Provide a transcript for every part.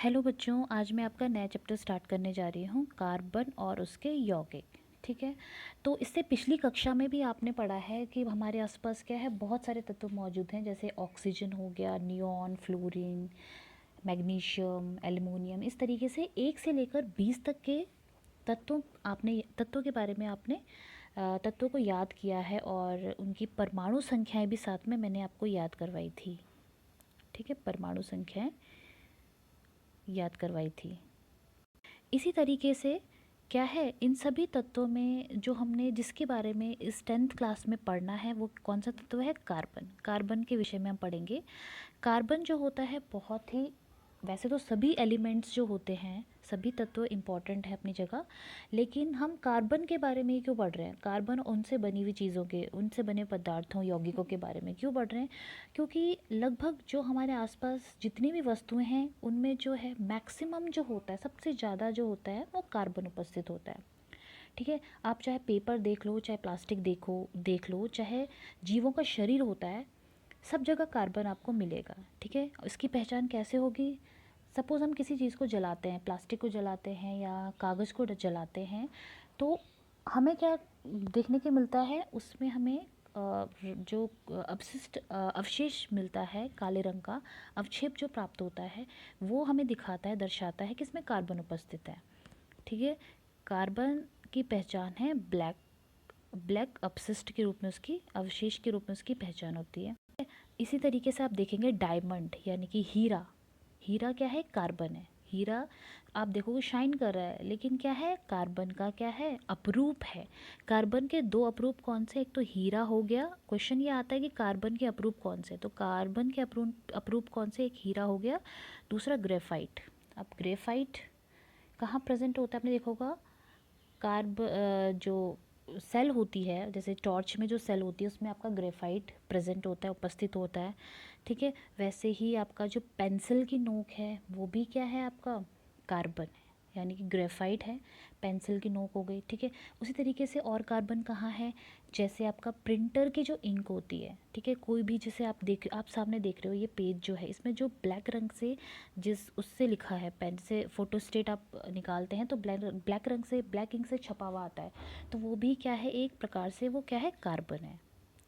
Hello बच्चों, आज मैं आपका नया चैप्टर स्टार्ट करने जा रही हूँ, कार्बन और उसके यौगिक। ठीक है। तो इससे पिछली कक्षा में भी आपने पढ़ा है कि हमारे आसपास क्या है, बहुत सारे तत्व मौजूद हैं, जैसे ऑक्सीजन हो गया, नियॉन, फ्लोरीन, मैग्नीशियम, एल्युमिनियम। इस तरीके से 1 से लेकर 20 तक के तत्वों के बारे में आपने तत्वों को याद किया है, और उनकी परमाणु संख्याएं भी साथ में मैंने आपको याद करवाई थी। ठीक है, परमाणु संख्याएं याद करवाई थी। इसी तरीके से क्या है, इन सभी तत्वों में जो हमने जिसके बारे में इस 10th क्लास में पढ़ना है, वो कौन सा तत्व है? कार्बन। कार्बन के विषय में हम पढ़ेंगे। कार्बन जो होता है बहुत ही, वैसे तो सभी एलिमेंट्स जो होते हैं, सभी तत्व इम्पॉर्टेंट है अपनी जगह, लेकिन हम कार्बन के बारे में ही क्यों पढ़ रहे हैं? कार्बन उनसे बनी हुई चीज़ों के, उनसे बने पदार्थों, यौगिकों के बारे में क्यों पढ़ रहे हैं? क्योंकि लगभग जो हमारे आसपास जितनी भी वस्तुएं हैं, उनमें जो है मैक्सिमम जो होता है, सबसे ज़्यादा जो होता है, वो कार्बन उपस्थित होता है। ठीक है। आप चाहे पेपर देख लो, चाहे प्लास्टिक देख लो, चाहे जीवों का शरीर होता है, सब जगह कार्बन आपको मिलेगा। ठीक है। इसकी पहचान कैसे होगी? सपोज़ हम किसी चीज़ को जलाते हैं, प्लास्टिक को जलाते हैं या कागज़ को जलाते हैं, तो हमें क्या देखने के मिलता है? उसमें हमें जो अवशेष मिलता है, काले रंग का अवक्षेप जो प्राप्त होता है, वो हमें दिखाता है, दर्शाता है कि इसमें कार्बन उपस्थित है। ठीक है। कार्बन की पहचान है ब्लैक ब्लैक अपशिष्ट के रूप में, उसकी अवशेष के रूप में उसकी पहचान होती है। इसी तरीके से आप देखेंगे डायमंड यानी कि हीरा। हीरा क्या है? कार्बन है। हीरा आप देखोगे शाइन कर रहा है, लेकिन क्या है? कार्बन का क्या है? अपरूप है। कार्बन के 2 अपरूप कौन से? एक तो हीरा हो गया। क्वेश्चन ये आता है कि कार्बन के अपरूप कौन से, तो कार्बन के अपरूप कौन से? एक हीरा हो गया, दूसरा ग्रेफाइट। अब ग्रेफाइट कहाँ प्रेजेंट होता है? आपने देखा होगा, जो सेल होती है, जैसे टॉर्च में जो सेल होती है, उसमें आपका ग्रेफाइट प्रेजेंट होता है, उपस्थित होता है। ठीक है। वैसे ही आपका जो पेंसिल की नोक है, वो भी क्या है? आपका कार्बन है, यानी कि ग्रेफाइट है, पेंसिल की नोक हो गई। ठीक है। उसी तरीके से और कार्बन कहाँ है? जैसे आपका प्रिंटर की जो इंक होती है, ठीक है, कोई भी, जैसे आप सामने देख रहे हो ये पेज जो है, इसमें जो ब्लैक रंग से जिस उससे लिखा है, पेन से फोटोस्टेट आप निकालते हैं, तो ब्लैक रंग से, ब्लैक इंक से छपा हुआ आता है, तो वो भी क्या है? एक प्रकार से वो क्या है? कार्बन है।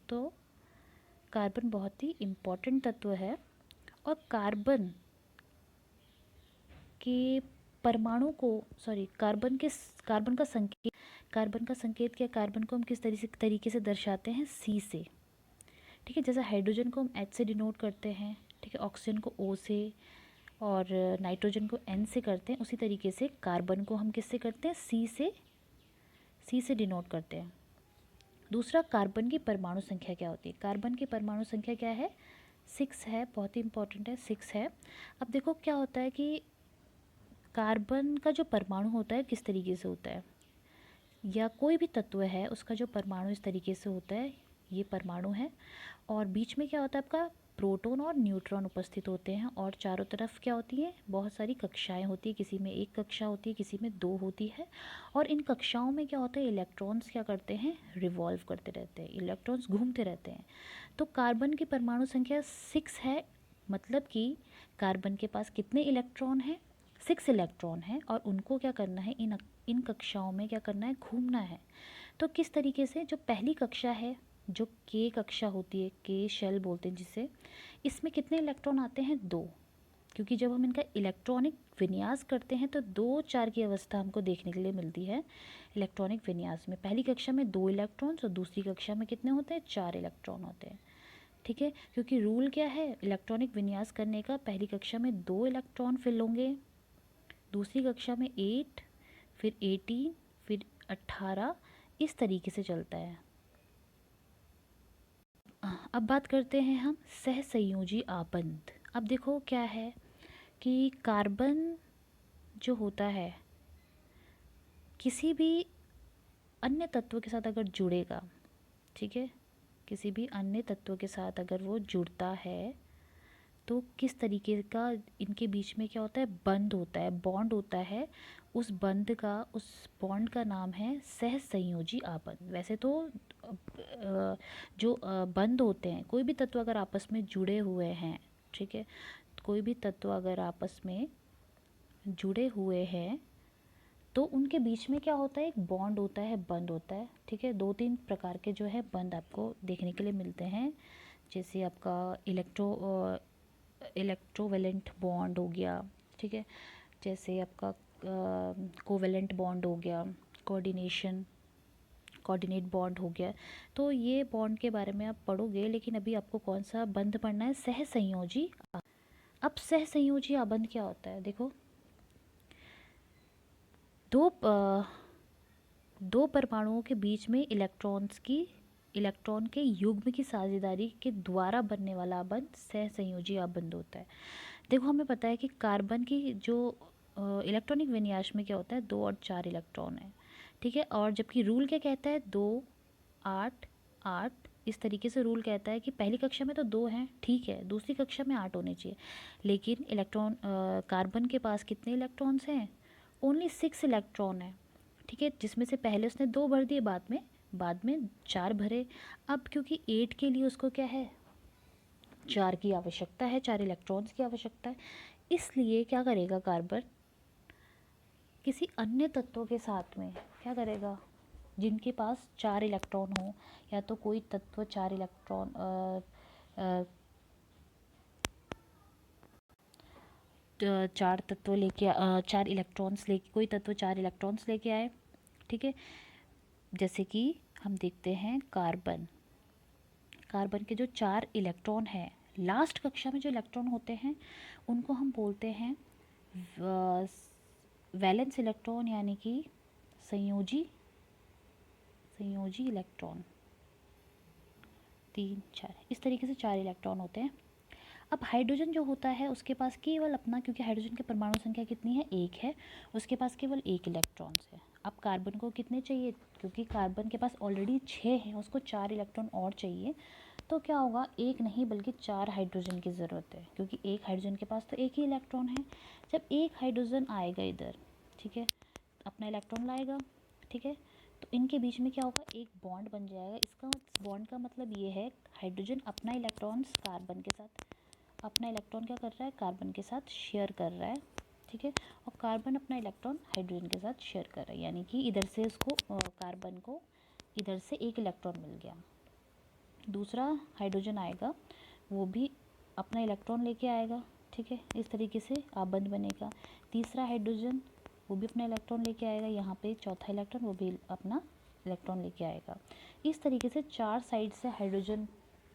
तो कार्बन बहुत ही इम्पॉर्टेंट तत्व है। और के परमाणु को सॉरी कार्बन का संकेत क्या? कार्बन को हम किस तरीके से दर्शाते हैं? सी से। ठीक है। जैसे हाइड्रोजन को हम एच से डिनोट करते हैं, ठीक है, ऑक्सीजन को ओ से, और नाइट्रोजन को एन से करते हैं, उसी तरीके से कार्बन को हम किससे करते हैं? सी से डिनोट करते हैं। दूसरा, कार्बन की परमाणु संख्या क्या होती है? कार्बन की परमाणु संख्या क्या है? 6 है। बहुत ही इंपॉर्टेंट है, 6 है। अब देखो क्या होता है कि कार्बन का जो परमाणु होता है किस तरीके से होता है, या कोई भी तत्व है उसका जो परमाणु इस तरीके से होता है, ये परमाणु है, और बीच में क्या होता है? आपका प्रोटॉन और न्यूट्रॉन उपस्थित होते हैं, और चारों तरफ क्या होती है? बहुत सारी कक्षाएं होती है, किसी में एक कक्षा होती है, किसी में 2 होती है, और इन कक्षाओं में क्या होता है? इलेक्ट्रॉन्स क्या करते हैं? रिवॉल्व करते रहते हैं, इलेक्ट्रॉन्स घूमते रहते हैं। तो कार्बन की परमाणु संख्या 6 है, मतलब कि कार्बन के पास कितने इलेक्ट्रॉन हैं? 6 इलेक्ट्रॉन हैं, और उनको क्या करना है? इन कक्षाओं में क्या करना है? घूमना है। तो किस तरीके से? जो पहली कक्षा है, जो के कक्षा होती है, के शेल बोलते हैं जिसे, इसमें कितने इलेक्ट्रॉन आते हैं? 2। क्योंकि जब हम इनका इलेक्ट्रॉनिक विन्यास करते हैं, तो 2 4 की अवस्था हमको देखने के लिए मिलती है इलेक्ट्रॉनिक विन्यास में। पहली कक्षा में 2 इलेक्ट्रॉन्स, और दूसरी कक्षा में कितने होते हैं? 4 इलेक्ट्रॉन होते हैं। ठीक है। क्योंकि रूल क्या है इलेक्ट्रॉनिक विन्यास करने का? पहली कक्षा में 2 इलेक्ट्रॉन फिल होंगे, दूसरी कक्षा में 8, फिर 18, फिर 18, इस तरीके से चलता है। अब बात करते हैं हम सहसंयोजी आबंध। अब देखो क्या है कि कार्बन जो होता है, किसी भी अन्य तत्व के साथ अगर जुड़ेगा, ठीक है, किसी भी अन्य तत्व के साथ अगर वो जुड़ता है, तो किस तरीके का इनके बीच में क्या होता है? बंध होता है, बॉन्ड होता है। उस बॉन्ड का नाम है सहसंयोजी आबंध। वैसे तो जो बंध होते हैं, कोई भी तत्व अगर आपस में जुड़े हुए हैं, ठीक है, कोई भी तत्व अगर आपस में जुड़े हुए हैं तो उनके बीच में क्या होता है, एक बॉन्ड होता है, बंद होता है। ठीक है, 2-3 प्रकार के जो है बंद आपको देखने के लिए मिलते हैं, जैसे आपका इलेक्ट्रोवेलेंट बॉन्ड हो गया। ठीक है, जैसे आपका कोवेलेंट बॉन्ड हो गया, कोऑर्डिनेट बॉन्ड हो गया। तो ये बॉन्ड के बारे में आप पढ़ोगे, लेकिन अभी आपको कौन सा बंध पढ़ना है, सहसंयोजी। अब सहसंयोजी आबंध क्या होता है, देखो, दो परमाणुओं के बीच में इलेक्ट्रॉन के युग्म की साझेदारी के द्वारा बनने वाला आबंध सहसंयोजी आबंध होता है। देखो, हमें पता है कि कार्बन की जो इलेक्ट्रॉनिक विन्यास में क्या होता है, 2 और 4 इलेक्ट्रॉन है। ठीक है, और जबकि रूल क्या कहता है, 2, 8, 8, इस तरीके से रूल कहता है कि पहली कक्षा में तो 2 हैं, ठीक है, दूसरी कक्षा में 8 होने चाहिए। लेकिन कार्बन के पास कितने इलेक्ट्रॉन्स हैं, ओनली 6 इलेक्ट्रॉन है। ठीक है, जिसमें से पहले उसने 2 भर दिए, बाद में 4 भरे। अब क्योंकि 8 के लिए उसको क्या है, 4 की आवश्यकता है, 4 इलेक्ट्रॉन्स की आवश्यकता है, इसलिए क्या करेगा कार्बन, किसी अन्य तत्वों के साथ में क्या करेगा, जिनके पास 4 इलेक्ट्रॉन हो, या तो कोई तत्व 4 इलेक्ट्रॉन 4 तत्व लेके 4 इलेक्ट्रॉन्स लेके, कोई तत्व 4 इलेक्ट्रॉन्स लेके आए। ठीक है, जैसे कि हम देखते हैं कार्बन के जो 4 इलेक्ट्रॉन हैं, लास्ट कक्षा में जो इलेक्ट्रॉन होते हैं उनको हम बोलते हैं वैलेंस इलेक्ट्रॉन, यानी कि संयोजी इलेक्ट्रॉन। 3, 4 इस तरीके से 4 इलेक्ट्रॉन होते हैं। अब हाइड्रोजन जो होता है उसके पास केवल अपना, क्योंकि हाइड्रोजन की परमाणु संख्या कितनी है, 1 है, उसके पास केवल 1 इलेक्ट्रॉन्स है। अब कार्बन को कितने चाहिए, क्योंकि कार्बन के पास ऑलरेडी 6 हैं, उसको 4 इलेक्ट्रॉन और चाहिए। तो क्या होगा, 1 नहीं बल्कि 4 हाइड्रोजन की ज़रूरत है, क्योंकि 1 हाइड्रोजन के पास तो 1 ही इलेक्ट्रॉन है। जब 1 हाइड्रोजन आएगा इधर, ठीक है, अपना इलेक्ट्रॉन लाएगा, ठीक है, तो इनके बीच में क्या होगा, एक बॉन्ड बन जाएगा। इसका बॉन्ड का मतलब ये है, हाइड्रोजन अपना इलेक्ट्रॉन कार्बन के साथ, अपना इलेक्ट्रॉन क्या कर रहा है, कार्बन के साथ शेयर कर रहा है। ठीक है, और कार्बन अपना इलेक्ट्रॉन हाइड्रोजन के साथ शेयर कर रहा है, यानी कि इधर से उसको कार्बन को इधर से 1 इलेक्ट्रॉन मिल गया। दूसरा हाइड्रोजन आएगा, वो भी अपना इलेक्ट्रॉन लेके आएगा। ठीक है, इस तरीके से आबंध बनेगा। तीसरा हाइड्रोजन, वो भी अपना इलेक्ट्रॉन लेके आएगा, यहाँ पे चौथा इलेक्ट्रॉन, वो भी अपना इलेक्ट्रॉन लेके आएगा। इस तरीके से 4 साइड से हाइड्रोजन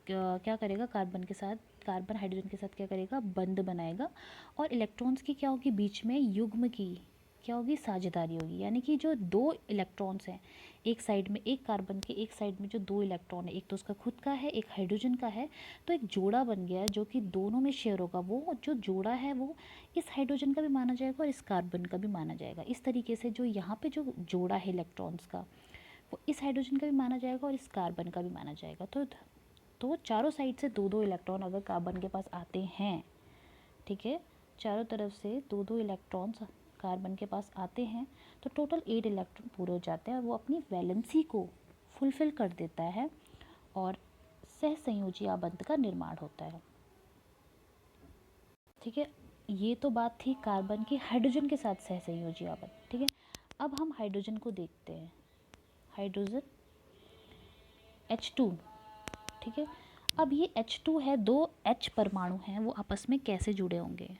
क्या करेगा, कार्बन हाइड्रोजन के साथ क्या करेगा, बंध बनाएगा। और इलेक्ट्रॉन्स की क्या होगी, बीच में युग्म की क्या होगी, साझेदारी होगी। यानी कि जो 2 इलेक्ट्रॉन्स हैं, एक साइड में, एक कार्बन के एक साइड में जो 2 इलेक्ट्रॉन है, एक तो उसका खुद का है, एक हाइड्रोजन का है, तो एक जोड़ा बन गया है जो कि दोनों में शेयर होगा। वो जो जोड़ा है वो इस हाइड्रोजन का भी माना जाएगा और इस कार्बन का भी माना जाएगा। इस तरीके से जो यहाँ पे जो जोड़ा है इलेक्ट्रॉन्स का, वो इस हाइड्रोजन का भी माना जाएगा और इस कार्बन का भी माना जाएगा। तो चारों साइड से 2-2 इलेक्ट्रॉन अगर कार्बन के पास आते हैं, ठीक है, चारों तरफ से 2-2 इलेक्ट्रॉन्स कार्बन के पास आते हैं, तो टोटल 8 इलेक्ट्रॉन पूरे हो जाते हैं और वो अपनी वैलेंसी को फुलफ़िल कर देता है और सहसंयोजी आबंध का निर्माण होता है। ठीक है, ये तो बात थी कार्बन की हाइड्रोजन के साथ सहसंयोजी आबंध। ठीक है, अब हम हाइड्रोजन को देखते हैं। हाइड्रोजन H2, ठीक है, अब ये H2 है, 2 H परमाणु हैं, वो आपस में कैसे जुड़े होंगे,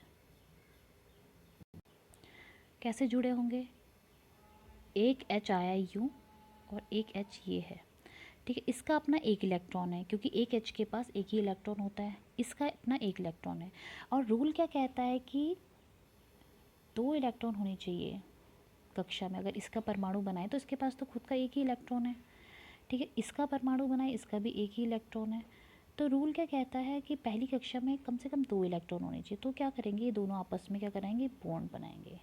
एक H आया यूँ और एक H ये है। ठीक है, इसका अपना 1 इलेक्ट्रॉन है, क्योंकि एक H के पास 1 ही इलेक्ट्रॉन होता है, इसका अपना 1 इलेक्ट्रॉन है। और रूल क्या कहता है कि 2 इलेक्ट्रॉन होने चाहिए कक्षा में। अगर इसका परमाणु बनाए तो इसके पास तो खुद का 1 ही इलेक्ट्रॉन है। ठीक है, इसका परमाणु बनाए, इसका भी 1 ही इलेक्ट्रॉन है। तो रूल क्या कहता है कि पहली कक्षा में कम से कम 2 इलेक्ट्रॉन होने चाहिए। तो क्या करेंगे, ये दोनों आपस में क्या कराएंगे, बॉन्ड बनाएंगे।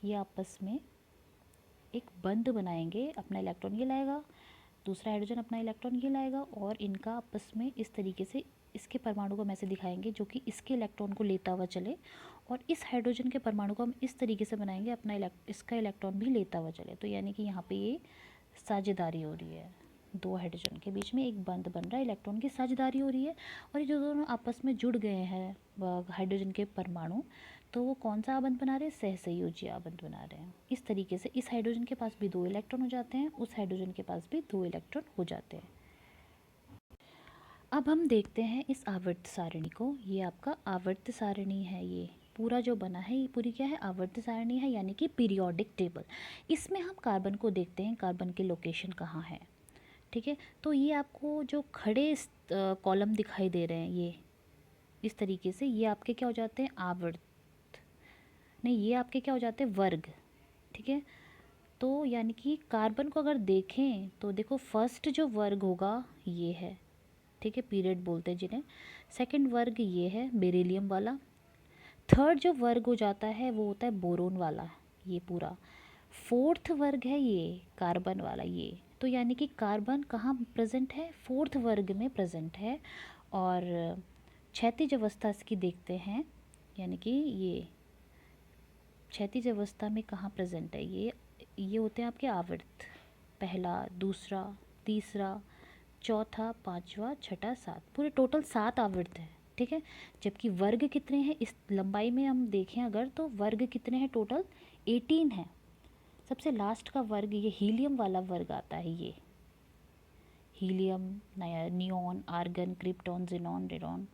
ये आपस में एक बंध बनाएंगे, अपना इलेक्ट्रॉन ये लाएगा, दूसरा हाइड्रोजन अपना इलेक्ट्रॉन ये लाएगा, और इनका आपस में इस तरीके से इसके परमाणु को हम ऐसे दिखाएंगे जो कि इसके इलेक्ट्रॉन को लेता हुआ चले, और इस हाइड्रोजन के परमाणु को हम इस तरीके से बनाएंगे इसका इलेक्ट्रॉन भी लेता हुआ चले। तो यानी कि यहाँ पे ये साझेदारी हो रही है, 2 हाइड्रोजन के बीच में एक बंध बन रहा है, इलेक्ट्रॉन की साझेदारी हो रही है। और ये जो दोनों आपस में जुड़ गए हैं हाइड्रोजन के परमाणु, तो वो कौन सा आबंध बना रहे हैं, सहसंयोजी आबंध बना रहे हैं। इस तरीके से इस हाइड्रोजन के पास भी 2 इलेक्ट्रॉन हो जाते हैं, उस हाइड्रोजन के पास भी 2 इलेक्ट्रॉन हो जाते हैं। अब हम देखते हैं इस आवर्त सारणी को। ये आपका आवर्त सारणी है, ये पूरा जो बना है ये पूरी क्या है, आवर्त सारणी है, यानी कि पीरियोडिक टेबल। इसमें हम कार्बन को देखते हैं, कार्बन की लोकेशन कहाँ है। ठीक है, तो ये आपको जो खड़े कॉलम दिखाई दे रहे हैं, ये इस तरीके से ये आपके क्या हो जाते हैं, आवर्त नहीं, ये आपके क्या हो जाते हैं, वर्ग। ठीक है, तो यानी कि कार्बन को अगर देखें तो देखो फर्स्ट जो वर्ग होगा ये है, ठीक है, पीरियड बोलते हैं जिन्हें। सेकंड वर्ग ये है बेरिलियम वाला। थर्ड जो वर्ग हो जाता है वो होता है बोरोन वाला, ये पूरा। फोर्थ वर्ग है ये कार्बन वाला, ये तो यानी कि कार्बन कहाँ प्रेजेंट है, फोर्थ वर्ग में प्रेजेंट है। और क्षैतिज अवस्था इसकी देखते हैं, यानी कि ये क्षैतिज अवस्था में कहाँ प्रेजेंट है, ये होते हैं आपके आवर्त, पहला, दूसरा, तीसरा, चौथा, पांचवा, छठा, सात, पूरे टोटल 7 आवर्त हैं। ठीक है, जबकि वर्ग कितने हैं इस लंबाई में हम देखें अगर, तो वर्ग कितने हैं टोटल, 18 है। सबसे लास्ट का वर्ग ये हीलियम वाला वर्ग आता है, ये helium, neon, argon, krypton, xenon, radon,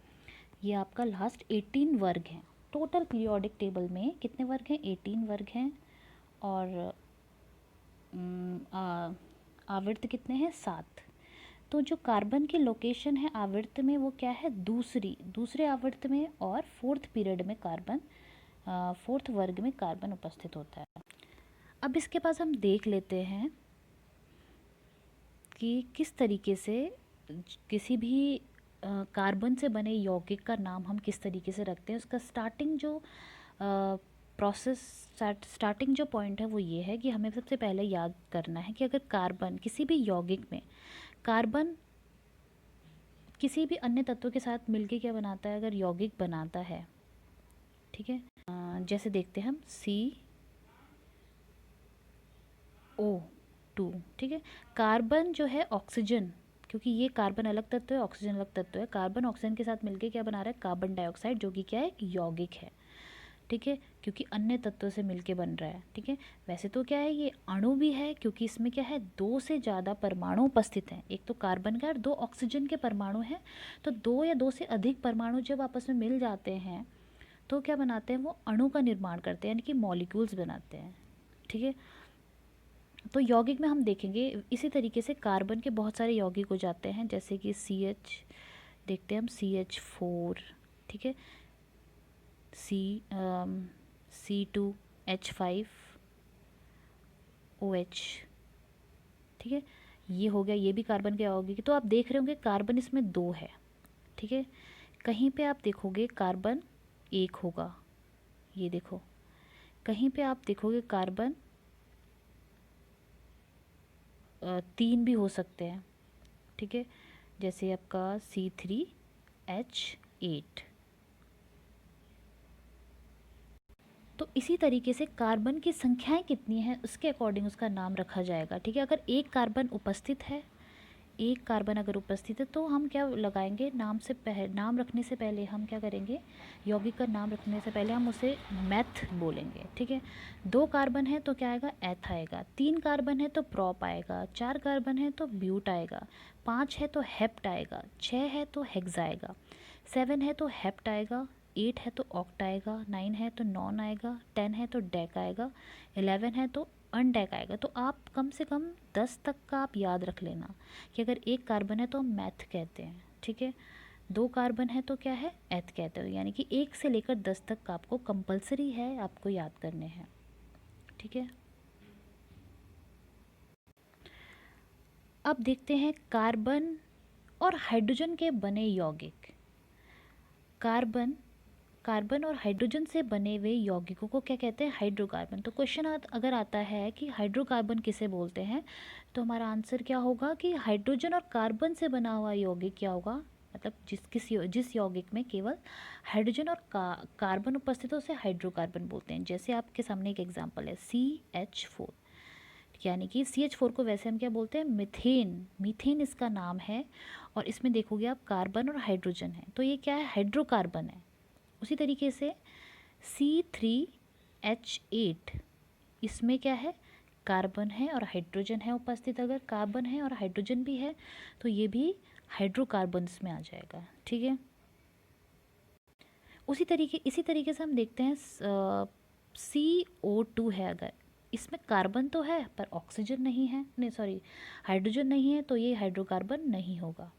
ये आपका लास्ट 18 वर्ग हैं। टोटल पीरियोडिक टेबल में कितने वर्ग हैं, 18 वर्ग हैं। और आवर्त कितने हैं, 7। तो जो कार्बन की लोकेशन है आवर्त में वो क्या है, दूसरे आवर्त में, और फोर्थ पीरियड में कार्बन, फोर्थ वर्ग में कार्बन उपस्थित होता है। अब इसके पास हम देख लेते हैं कि किस तरीके से किसी भी कार्बन से बने यौगिक का नाम हम किस तरीके से रखते हैं। उसका स्टार्टिंग जो प्रोसेस, स्टार्टिंग जो पॉइंट है वो ये है कि हमें सबसे पहले याद करना है कि अगर कार्बन किसी भी यौगिक में, कार्बन किसी भी अन्य तत्व के साथ मिलके क्या बनाता है, अगर यौगिक बनाता है, ठीक है, जैसे देखते हैं हम CO2, ठीक है, कार्बन जो है ऑक्सीजन, क्योंकि ये कार्बन अलग तत्व है, ऑक्सीजन अलग तत्व है, कार्बन ऑक्सीजन के साथ मिलके क्या बना रहा है, कार्बन डाइऑक्साइड, जो कि क्या है, एक यौगिक है। ठीक है, क्योंकि अन्य तत्वों से मिलके बन रहा है। ठीक है, वैसे तो क्या है, ये अणु भी है, क्योंकि इसमें क्या है, 2 से ज़्यादा परमाणु उपस्थित हैं, एक तो कार्बन का और 2 ऑक्सीजन के परमाणु हैं। तो 2 या 2 से अधिक परमाणु जब आपस में मिल जाते हैं तो क्या बनाते हैं, वो अणु का निर्माण करते हैं, यानी कि मॉलिक्यूल्स बनाते हैं। ठीक है, तो यौगिक में हम देखेंगे इसी तरीके से कार्बन के बहुत सारे यौगिक हो जाते हैं, जैसे कि CH देखते हैं हम, CH4, ठीक है, C2H5OH, ठीक है, ये हो गया, ये भी कार्बन के यौगिक। तो आप देख रहे होंगे कार्बन इसमें 2 है। ठीक है, कहीं पे आप देखोगे कार्बन 1 होगा, ये देखो, कहीं पे आप देखोगे कार्बन 3 भी हो सकते हैं। ठीक है, जैसे आपका C3H8। तो इसी तरीके से कार्बन की संख्याएं कितनी हैं उसके अकॉर्डिंग उसका नाम रखा जाएगा। ठीक है, अगर एक कार्बन उपस्थित है, एक कार्बन अगर उपस्थित है तो हम क्या लगाएंगे, नाम रखने से पहले हम क्या करेंगे, यौगिक का नाम रखने से पहले हम उसे मैथ बोलेंगे। ठीक है, 2 कार्बन है तो क्या आएगा, एथ आएगा, 3 कार्बन है तो प्रॉप आएगा, 4 कार्बन है तो ब्यूट आएगा, 5 है तो हेप्ट आएगा, 6 है तो हेक्स आएगा, 7 है तो हेप्ट आएगा, 8 है तो ऑक्ट आएगा, 9 है तो नॉन आएगा, 10 है तो डेक आएगा, 11 है तो अनडेक आएगा। तो आप कम से कम 10 तक का आप याद रख लेना कि अगर एक कार्बन है तो हम मैथ कहते हैं। ठीक है, 2 कार्बन है तो क्या है, एथ कहते हो, यानी कि 1 से लेकर 10 तक का आपको कंपलसरी है, आपको याद करने हैं। ठीक है, अब देखते हैं कार्बन और हाइड्रोजन के बने यौगिक। कार्बन और हाइड्रोजन से बने हुए यौगिकों को क्या कहते हैं, हाइड्रोकार्बन। तो क्वेश्चन अगर आता है कि हाइड्रोकार्बन किसे बोलते हैं, तो हमारा आंसर क्या होगा कि हाइड्रोजन और कार्बन से बना हुआ यौगिक क्या होगा, मतलब जिस यौगिक में केवल हाइड्रोजन और कार्बन उपस्थित हो उसे हाइड्रोकार्बन बोलते हैं। जैसे आपके सामने एक एग्जाम्पल है CH4, यानी कि CH4 को वैसे हम क्या बोलते हैं, मीथेन इसका नाम है। और इसमें देखोगे आप कार्बन और हाइड्रोजन है, तो ये क्या है, हाइड्रोकार्बन है। उसी तरीके से C3H8, इसमें क्या है, कार्बन है और हाइड्रोजन है उपस्थित। अगर कार्बन है और हाइड्रोजन भी है तो ये भी हाइड्रोकार्बन्स में आ जाएगा, ठीक है। इसी तरीके से हम देखते हैं CO2 है, अगर इसमें कार्बन तो है पर ऑक्सीजन नहीं है, नहीं सॉरी हाइड्रोजन नहीं है, तो ये हाइड्रोकार्बन नहीं होगा।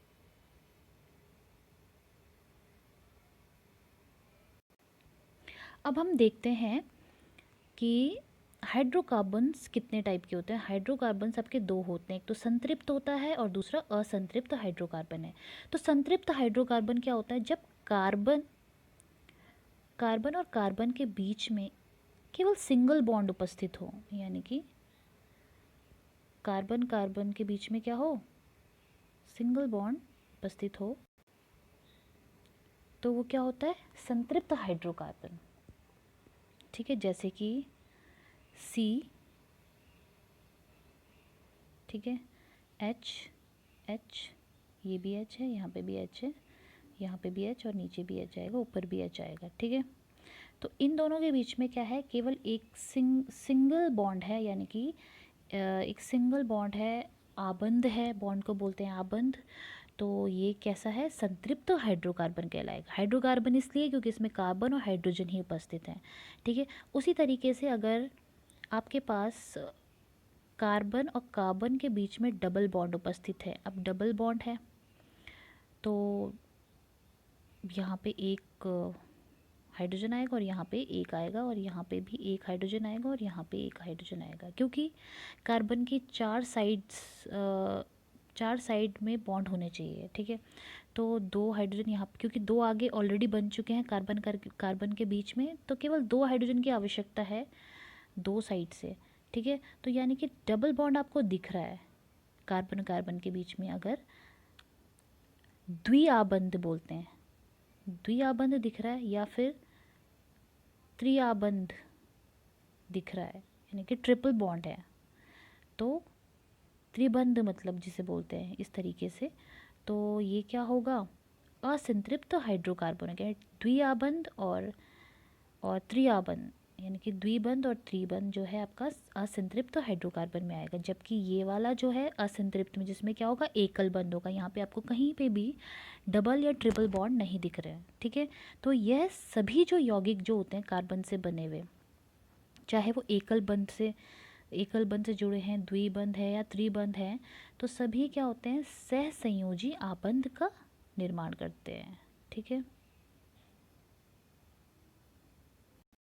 अब हम देखते हैं कि हाइड्रोकार्बन्स कितने टाइप के होते हैं। हाइड्रोकार्बन सबके दो होते हैं, एक तो संतृप्त होता है और दूसरा असंतृप्त हाइड्रोकार्बन है। तो संतृप्त हाइड्रोकार्बन क्या होता है, जब कार्बन और कार्बन के बीच में केवल सिंगल बॉन्ड उपस्थित हो, यानी कि कार्बन के बीच में क्या हो, सिंगल बॉन्ड उपस्थित हो, तो वो क्या होता है, संतृप्त हाइड्रोकार्बन, ठीक है। जैसे कि C, ठीक है, H, ये भी H है, यहाँ पे भी H है, यहाँ पे भी H और नीचे भी H आएगा, ऊपर भी H आएगा, ठीक है। तो इन दोनों के बीच में क्या है, केवल एक सिंगल बॉन्ड है, यानी कि एक सिंगल बॉन्ड है, आबंध है, बॉन्ड को बोलते हैं आबंध। तो ये कैसा है, संतृप्त हाइड्रोकार्बन कहलाएगा। हाइड्रोकार्बन इसलिए क्योंकि इसमें कार्बन और हाइड्रोजन ही उपस्थित हैं, ठीक है। उसी तरीके से अगर आपके पास कार्बन और कार्बन के बीच में डबल बॉन्ड उपस्थित है, अब डबल बॉन्ड है तो यहाँ पे एक हाइड्रोजन आएगा और यहाँ पे एक आएगा और यहाँ पे भी एक हाइड्रोजन आएगा और यहाँ पे एक हाइड्रोजन आएगा, क्योंकि कार्बन की चार साइड में बॉन्ड होने चाहिए, ठीक है। तो दो हाइड्रोजन यहाँ, क्योंकि दो आगे ऑलरेडी बन चुके हैं कार्बन के बीच में, तो केवल दो हाइड्रोजन की आवश्यकता है दो साइड से, ठीक है। तो यानी कि डबल बॉन्ड आपको दिख रहा है कार्बन के बीच में, अगर द्विआबंध बोलते हैं, द्विआबंध दिख रहा है या फिर त्रिआबंध दिख रहा है, यानी कि ट्रिपल बॉन्ड है, तो त्रिबंध मतलब जिसे बोलते हैं इस तरीके से, तो ये क्या होगा, असंतृप्त हाइड्रोकार्बन है। द्विआबंध और त्रिआबंध, यानी कि द्विबंध और त्रिबंध जो है आपका असंतृप्त हाइड्रोकार्बन में आएगा। जबकि ये वाला जो है असंतृप्त में, जिसमें क्या होगा, एकल बंध होगा। यहाँ पे आपको कहीं पे भी डबल या ट्रिपल बॉन्ड नहीं दिख रहे हैं, ठीक है। तो यह सभी जो यौगिक जो होते हैं कार्बन से बने हुए, चाहे वो एकल बंध से जुड़े हैं, द्विबंध है या त्रिबंध है, तो सभी क्या होते हैं, सहसंयोजी आबंध का निर्माण करते हैं, ठीक है।